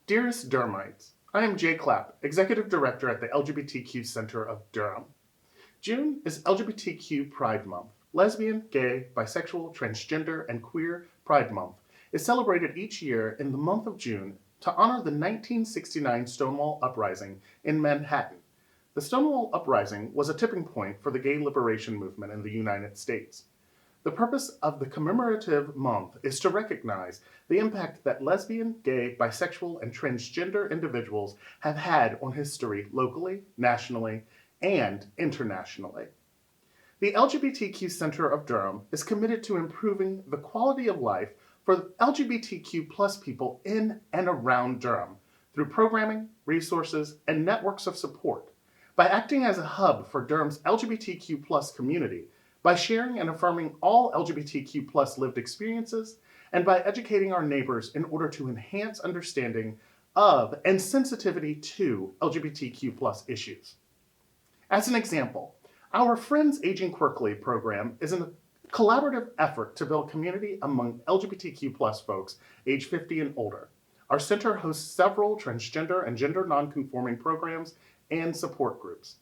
Dearest Durhamites, I am Jay Clapp, Executive Director at the LGBTQ Center of Durham. June is LGBTQ Pride Month. Lesbian, gay, bisexual, transgender, and queer Pride Month is celebrated each year in the month of June to honor the 1969 Stonewall Uprising in Manhattan. The Stonewall Uprising was a tipping point for the gay liberation movement in the United States. The purpose of the commemorative month is to recognize the impact that lesbian, gay, bisexual, and transgender individuals have had on history locally, nationally, and internationally. The LGBTQ Center of Durham is committed to improving the quality of life for LGBTQ plus people in and around Durham through programming, resources, and networks of support. By acting as a hub for Durham's LGBTQ plus community, by sharing and affirming all LGBTQ plus lived experiences, and by educating our neighbors in order to enhance understanding of and sensitivity to LGBTQ plus issues. As an example, our Friends Aging Quirkly program is a collaborative effort to build community among LGBTQ plus folks age 50 and older. Our center hosts several transgender and gender nonconforming programs and support groups.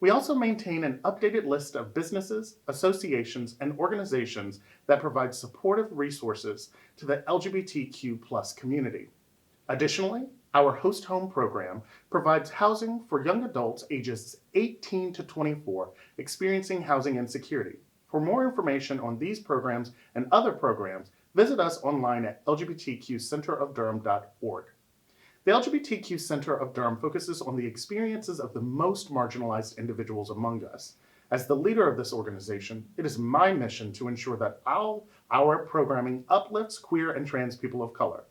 We also maintain an updated list of businesses, associations, and organizations that provide supportive resources to the LGBTQ plus community. Additionally, our Host Home program provides housing for young adults ages 18 to 24 experiencing housing insecurity. For more information on these programs and other programs, visit us online at lgbtqcenterofdurham.org. The LGBTQ Center of Durham focuses on the experiences of the most marginalized individuals among us. As the leader of this organization, it is my mission to ensure that our programming uplifts queer and trans people of color.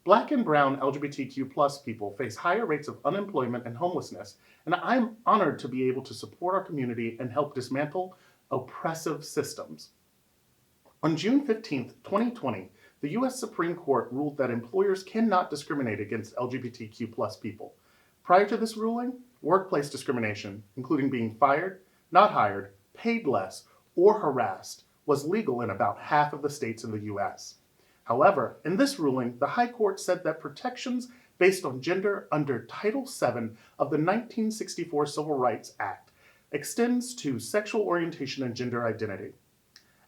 Black and brown LGBTQ plus people face higher rates of unemployment and homelessness, and I'm honored to be able to support our community and help dismantle oppressive systems. On June 15, 2020, the U.S. Supreme Court ruled that employers cannot discriminate against LGBTQ plus people. Prior to this ruling, workplace discrimination, including being fired, not hired, paid less, or harassed, was legal in about half of the states in the U.S. However, in this ruling, the High Court said that protections based on gender under Title VII of the 1964 Civil Rights Act extends to sexual orientation and gender identity.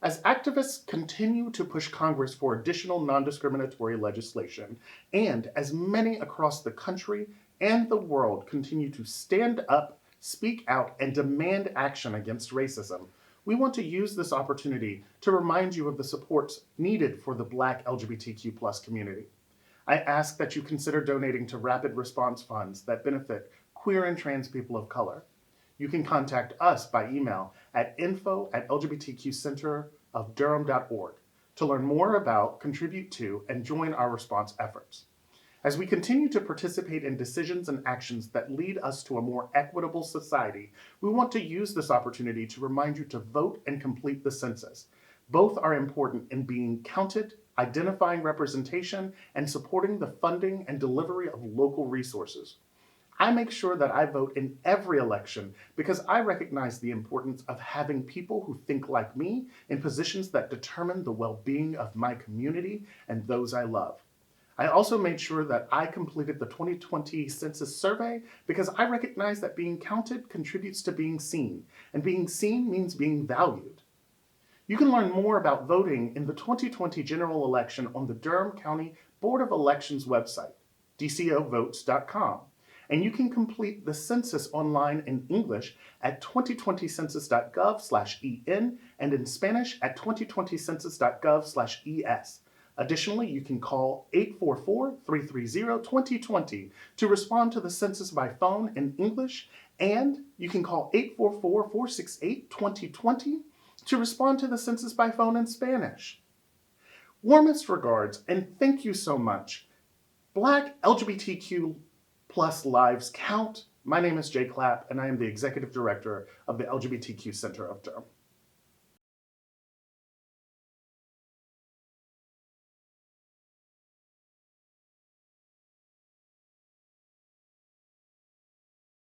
As activists continue to push Congress for additional non-discriminatory legislation, and as many across the country and the world continue to stand up, speak out, and demand action against racism, we want to use this opportunity to remind you of the supports needed for the Black LGBTQ plus community. I ask that you consider donating to rapid response funds that benefit queer and trans people of color. You can contact us by email at info@lgbtqcenterofdurham.org to learn more about, contribute to, and join our response efforts. As we continue to participate in decisions and actions that lead us to a more equitable society, we want to use this opportunity to remind you to vote and complete the census. Both are important in being counted, identifying representation, and supporting the funding and delivery of local resources. I make sure that I vote in every election because I recognize the importance of having people who think like me in positions that determine the well-being of my community and those I love. I also made sure that I completed the 2020 census survey because I recognize that being counted contributes to being seen, and being seen means being valued. You can learn more about voting in the 2020 general election on the Durham County Board of Elections website, dcovotes.com. And you can complete the census online in English at 2020census.gov/en and in Spanish at 2020census.gov/es. Additionally, you can call 844-330-2020 to respond to the census by phone in English, and you can call 844-468-2020 to respond to the census by phone in Spanish. Warmest regards, and thank you so much. Black LGBTQ plus lives count. My name is Jay Clapp, and I am the Executive Director of the LGBTQ Center of Durham.